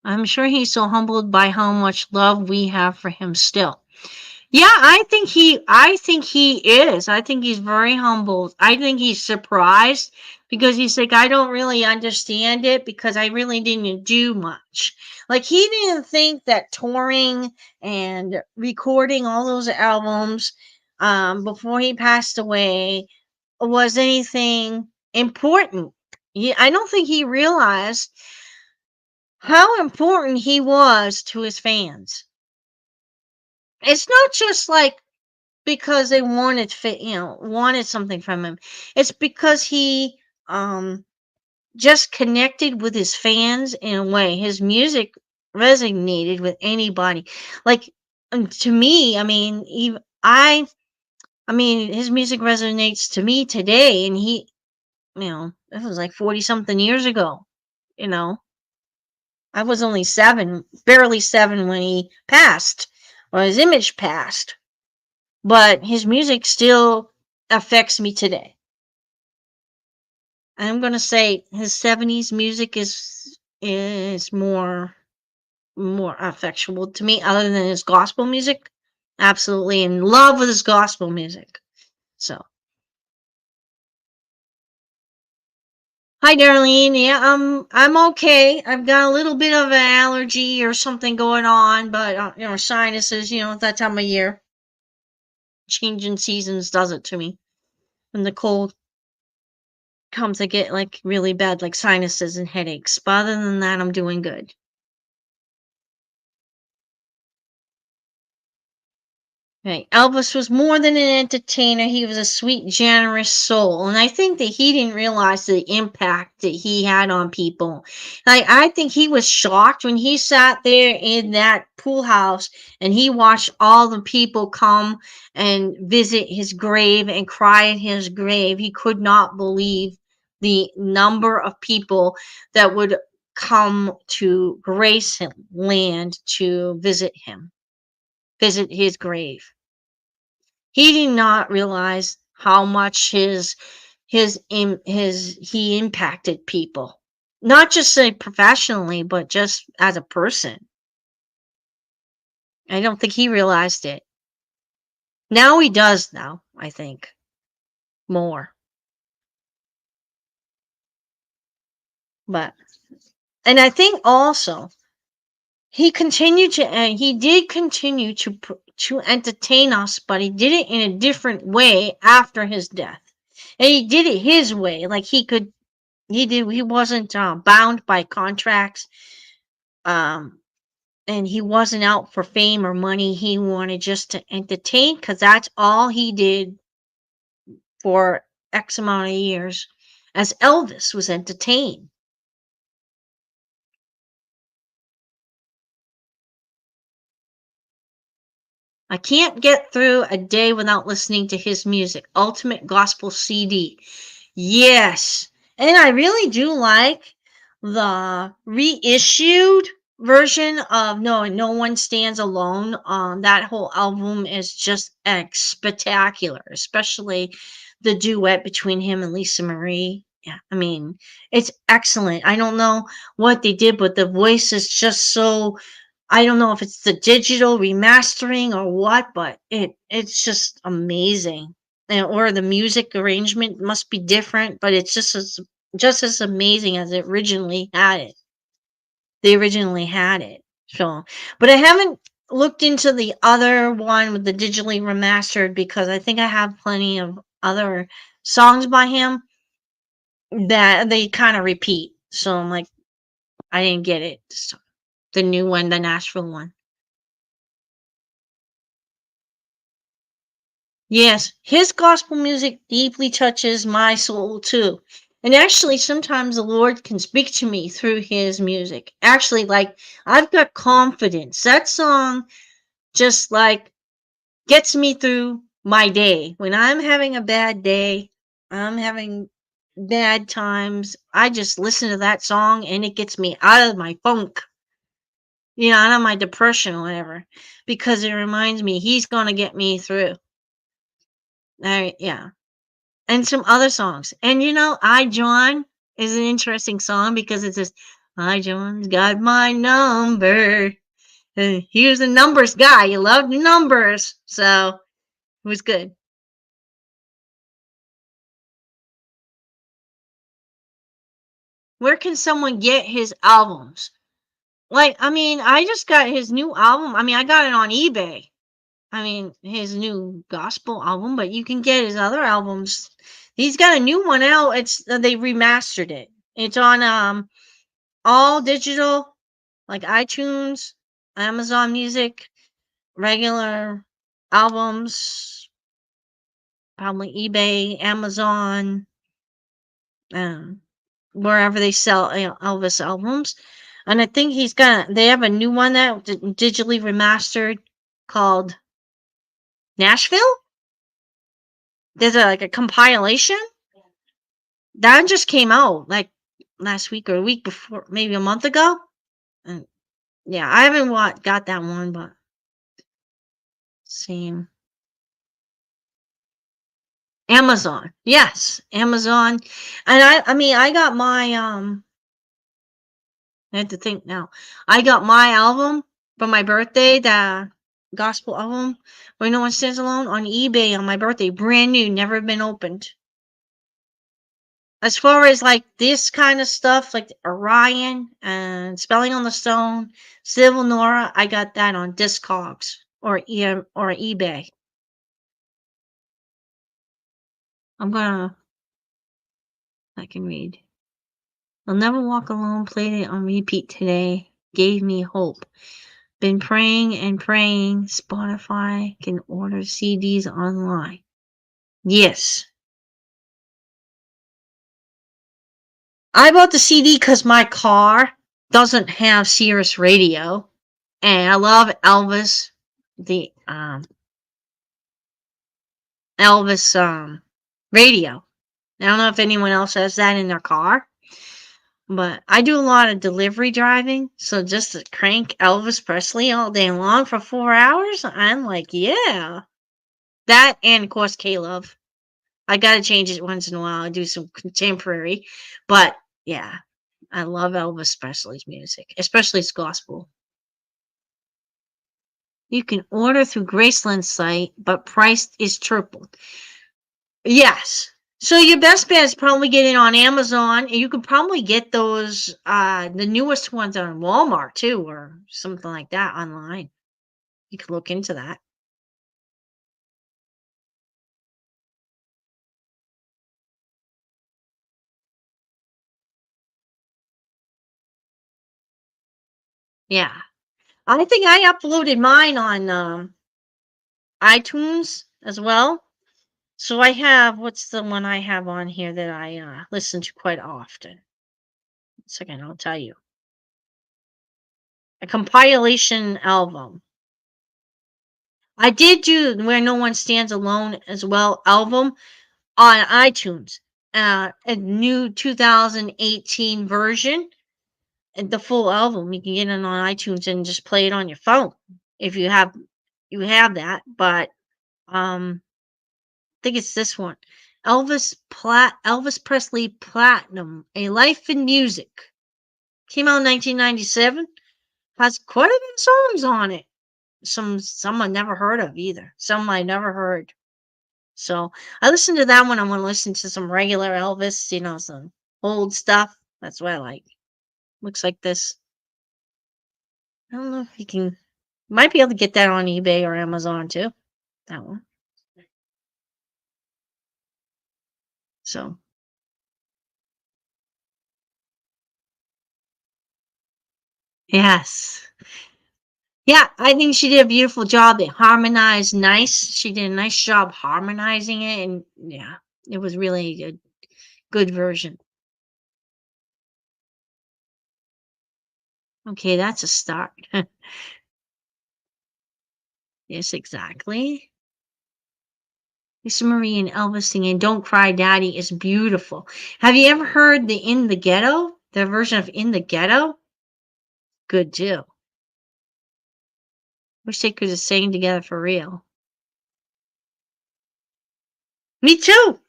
I'm sure he's so humbled by how much love we have for him still. Yeah, I think he is. I think he's very humbled. I think he's surprised because he's like, I don't really understand it because I really didn't do much. Like he didn't think that touring and recording all those albums before he passed away was anything important. I don't think he realized how important he was to his fans. It's not just like because they wanted wanted something from him. It's because he just connected with his fans in a way. His music resonated with anybody. Like to me, I mean, even I mean, his music resonates to me today, and this was like 40 something years ago. You know, I was only 7, barely 7 when he passed, or his image passed, but his music still affects me today. I'm gonna say his 70s music is more effectual to me, other than his gospel music. Absolutely in love with his gospel music. So, hi, Darlene. Yeah, I'm okay. I've got a little bit of an allergy or something going on, but sinuses. At that time of year, changing seasons does it to me. When the cold comes, I get like really bad, like sinuses and headaches. But other than that, I'm doing good. Right. Elvis was more than an entertainer. He was a sweet, generous soul. And I think that he didn't realize the impact that he had on people. Like, I think he was shocked when he sat there in that pool house and he watched all the people come and visit his grave and cry at his grave. He could not believe the number of people that would come to Graceland to visit his grave. He did not realize how much he impacted people, not just say professionally, but just as a person. I don't think he realized it. Now he does. Now I think more, but and I think also he did continue to entertain us, but he did it in a different way after his death, and he did it his way. Like he wasn't bound by contracts, um and he wasn't out for fame or money. He wanted just to entertain, because that's all he did for X amount of years, as Elvis was entertained. I can't get through a day without listening to his music. Ultimate Gospel CD. Yes. And I really do like the reissued version of No One Stands Alone. That whole album is just spectacular, especially the duet between him and Lisa Marie. Yeah, I mean, it's excellent. I don't know what they did, but the voice is just so, I don't know if it's the digital remastering or what, but it's just amazing. Or the music arrangement must be different, but it's just as amazing as it originally had it. They originally had it. So, but I haven't looked into the other one with the digitally remastered, because I think I have plenty of other songs by him that they kind of repeat. So I'm like, I didn't get it. So, the new one, the Nashville one. Yes, his gospel music deeply touches my soul too. And actually, sometimes the Lord can speak to me through his music. Actually, like, I've got confidence. That song just like gets me through my day. When I'm having a bad day, I'm having bad times, I just listen to that song and it gets me out of my funk, out of my depression or whatever, because it reminds me he's going to get me through. Yeah. And some other songs. And I John is an interesting song because it says, I John's got my number. He was a numbers guy. He loved numbers. So it was good. Where can someone get his albums? Like, I mean, I just got his new album. I mean, I got it on eBay. I mean, his new gospel album, but you can get his other albums. He's got a new one out. They remastered it. It's on all digital. like iTunes, Amazon Music, regular albums, probably eBay, Amazon, um, wherever they sell Elvis albums. And I think they have a new one that digitally remastered called Nashville. There's like a compilation that just came out like last week or a week before, maybe a month ago. And yeah, I haven't got that one, but same. Amazon, yes, Amazon, and I mean, I got my I had to think now. I got my album for my birthday, the gospel album, Where No One Stands Alone, on eBay on my birthday, brand new, never been opened. As far as like this kind of stuff, like Orion and Spelling on the Stone, Civil Nora, I got that on Discogs or eBay. I can read. I'll Never Walk Alone, played it on repeat today, gave me hope. Been praying and praying. Spotify can order CDs online. Yes. I bought the CD because my car doesn't have Sirius radio. And I love Elvis. The Elvis radio. I don't know if anyone else has that in their car. But I do a lot of delivery driving. So just to crank Elvis Presley all day long for 4 hours, I'm like, yeah. That and of course K-Love. I gotta change it once in a while. I do some contemporary, but yeah, I love Elvis Presley's music, especially his gospel. You can order through Graceland's site, but price is tripled. Yes. So your best bet is probably get it on Amazon, and you could probably get those the newest ones on Walmart too, or something like that online. You could look into that. Yeah. I think I uploaded mine on iTunes as well. So I have what's the one I have on here that I listen to quite often? 1 second, I'll tell you. A compilation album. I did do Where No One Stands Alone as well album on iTunes. A new 2018 version. And the full album. You can get it on iTunes and just play it on your phone if you have that. But I think it's this one. Elvis Presley Platinum, A Life in Music. Came out in 1997. Has quite a few songs on it. Some I never heard of either. Some I never heard. So I listened to that one. I want to listen to some regular Elvis, some old stuff. That's what I like. Looks like this. I don't know if you can. Might be able to get that on eBay or Amazon too. That one. So yes. Yeah, I think she did a beautiful job. It harmonized nice. She did a nice job harmonizing it, and yeah, it was really a good version. Okay, that's a start. Yes, exactly. Lisa Marie and Elvis singing "Don't Cry, Daddy" is beautiful. Have you ever heard the "In the Ghetto"? The version of "In the Ghetto"? Good too. Wish they could have sang together for real. Me too.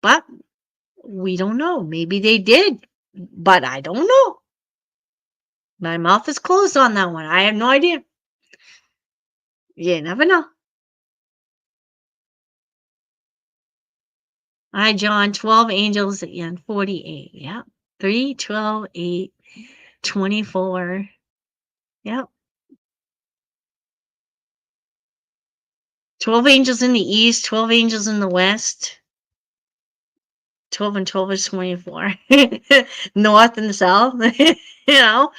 But we don't know. Maybe they did, but I don't know. My mouth is closed on that one. I have no idea. You never know. Hi, John. 12 angels and 48. Yep. 3, 12, 8, 24. Yep. 12 angels in the east, 12 angels in the west. 12 and 12 is 24. North and south, you know?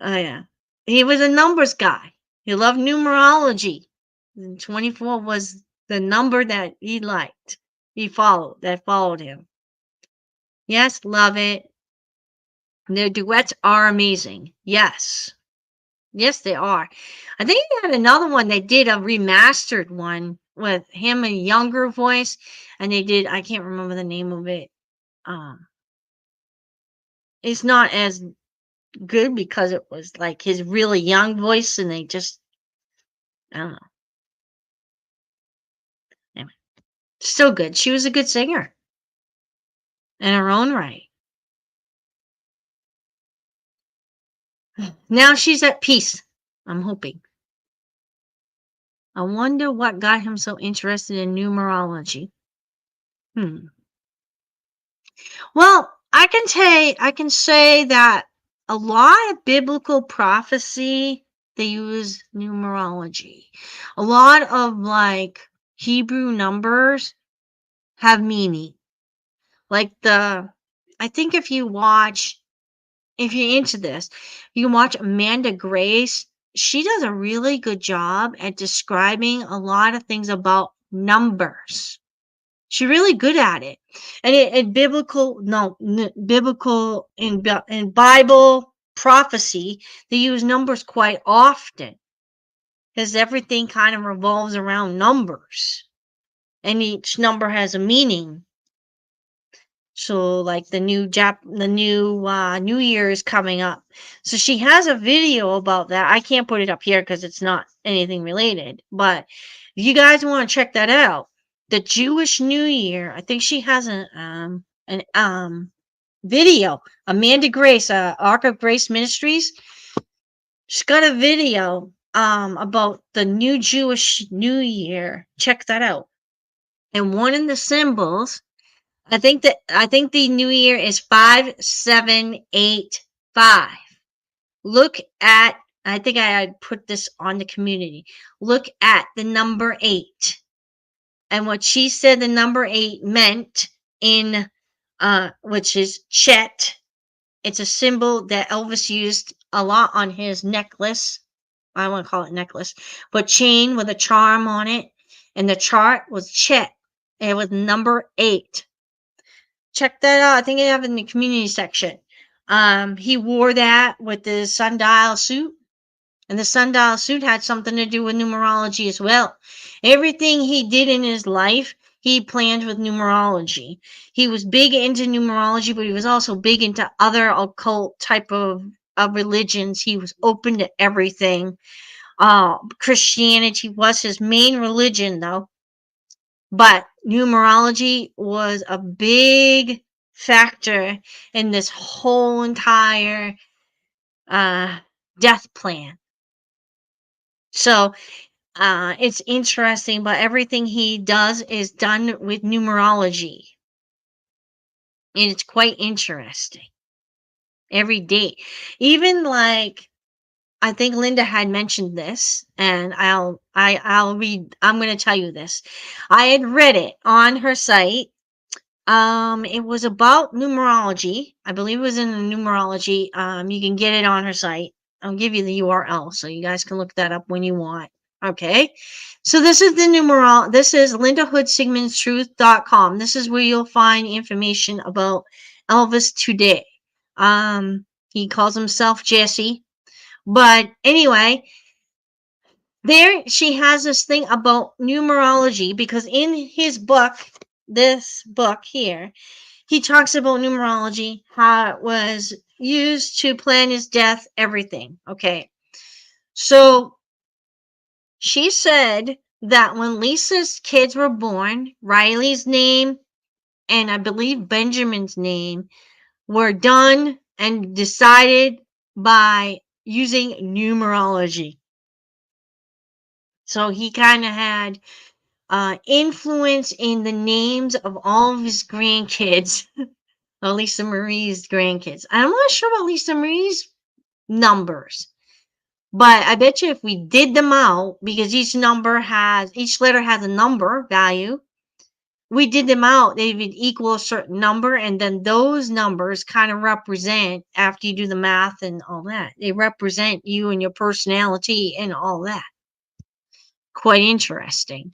Oh, yeah. He was a numbers guy. He loved numerology. And 24 was the number that he liked. That followed him. Yes, love it. Their duets are amazing. Yes. Yes, they are. I think they had another one. They did a remastered one with him a younger voice, and they did. I can't remember the name of it. Um, it's not as good because it was like his really young voice, and they just I don't know. Anyway, still good. She was a good singer in her own right. Now she's at peace. I'm hoping. I wonder what got him so interested in numerology. Hmm. Well, I can say that a lot of biblical prophecy they use numerology. A lot of like Hebrew numbers have meaning. Like I think if you're into this, you can watch Amanda Grace. She does a really good job at describing a lot of things about numbers. She's really good at it. And in biblical, no, biblical in Bible prophecy, they use numbers quite often because everything kind of revolves around numbers, and each number has a meaning. So like the new New Year is coming up. So she has a video about that. I can't put it up here because it's not anything related. But if you guys want to check that out, the Jewish New Year, I think she has an video. Amanda Grace, Ark of Grace Ministries. She's got a video about the new Jewish New Year. Check that out. And one of the symbols I think the new year is 5785. Look at I think I put this on the community. Look at the number 8. And what she said the number 8 meant in which is Chet. It's a symbol that Elvis used a lot on his necklace. I don't want to call it necklace, but chain with a charm on it. And the chart was Chet. And it was number 8. Check that out. I think I have it in the community section. He wore that with the sundial suit, and the sundial suit had something to do with numerology as well. Everything he did in his life, he planned with numerology. He was big into numerology, but he was also big into other occult type of religions. He was open to everything. Christianity was his main religion, though. But numerology was a big factor in this whole entire uh, death plan. So it's interesting, but everything he does is done with numerology. And it's quite interesting every day. Even like I think Linda had mentioned this, and I'll read. I'm going to tell you this. I had read it on her site. It was about numerology. I believe it was in the numerology. You can get it on her site. I'll give you the URL so you guys can look that up when you want. Okay. So this is this is lindahoodsigmundstruth.com. This is where you'll find information about Elvis today. He calls himself Jesse. But anyway, there she has this thing about numerology because in his book, this book here, he talks about numerology, how it was used to plan his death, everything. Okay. So she said that when Lisa's kids were born, Riley's name and I believe Benjamin's name were done and decided by using numerology. So he kind of had influence in the names of all of his grandkids. Lisa Marie's grandkids. I'm not sure about Lisa Marie's numbers, but I bet you if we did them out, because each letter has a number value, we did them out, they would equal a certain number, and then those numbers kind of represent, after you do the math and all that, they represent you and your personality and all that. Quite interesting.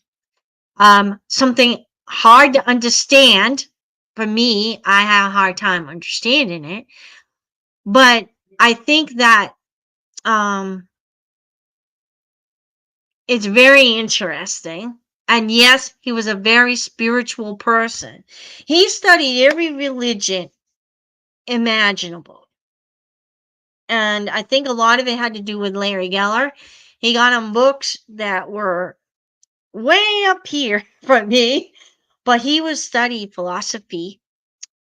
Something hard to understand for me. I have a hard time understanding it, but I think that um, it's very interesting. And yes, he was a very spiritual person. He studied every religion imaginable. And I think a lot of it had to do with Larry Geller. He got him books that were way up here for me, but he was studied philosophy.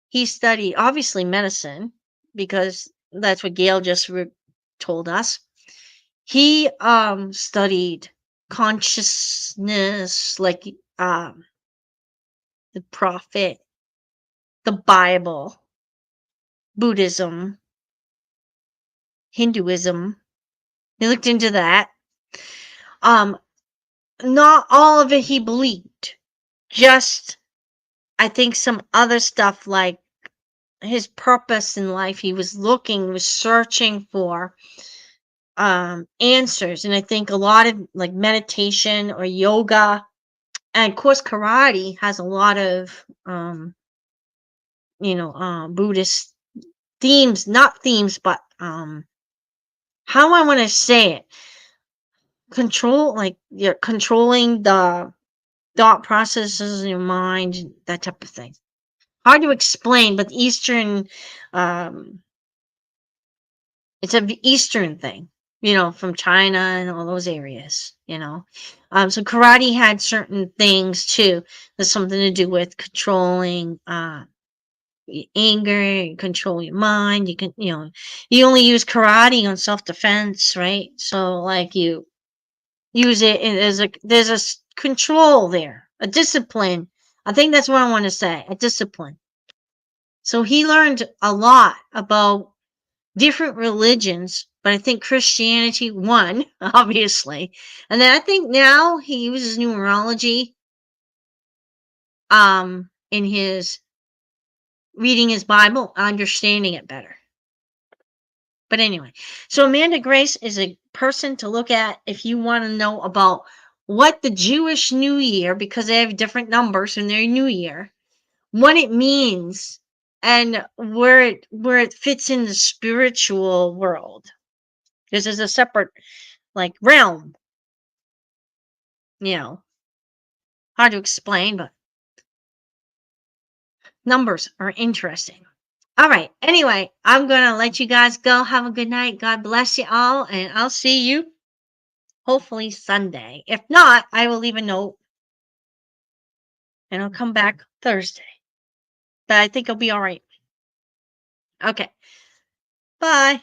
He studied obviously medicine because that's what Gail just told us. He studied consciousness, like um the prophet, the Bible, Buddhism, Hinduism. He looked into that. Um, Not all of it he believed. Just I think some other stuff like his purpose in life. He was searching for answers. And I think a lot of like meditation or yoga, and of course karate has a lot of Buddhist themes, not themes, but how I want to say it, control, like you're controlling the thought processes in your mind, that type of thing. Hard to explain, but Eastern, um, it's a Eastern thing, from China and all those areas, So karate had certain things too. There's something to do with controlling anger, control your mind. You can, you only use karate on self-defense, right? So like you use it, and there's control there, a discipline. I think that's what I want to say, a discipline. So he learned a lot about different religions, but I think Christianity won, obviously. And then I think now he uses numerology in his reading his Bible, understanding it better. But anyway, so Amanda Grace is a person to look at if you want to know about what the Jewish New Year, because they have different numbers in their New Year, what it means and where it fits in the spiritual world. This is a separate like realm, hard to explain, but numbers are interesting. All right. Anyway, I'm going to let you guys go. Have a good night. God bless you all. And I'll see you hopefully Sunday. If not, I will leave a note and I'll come back Thursday. But I think it'll be all right. Okay. Bye.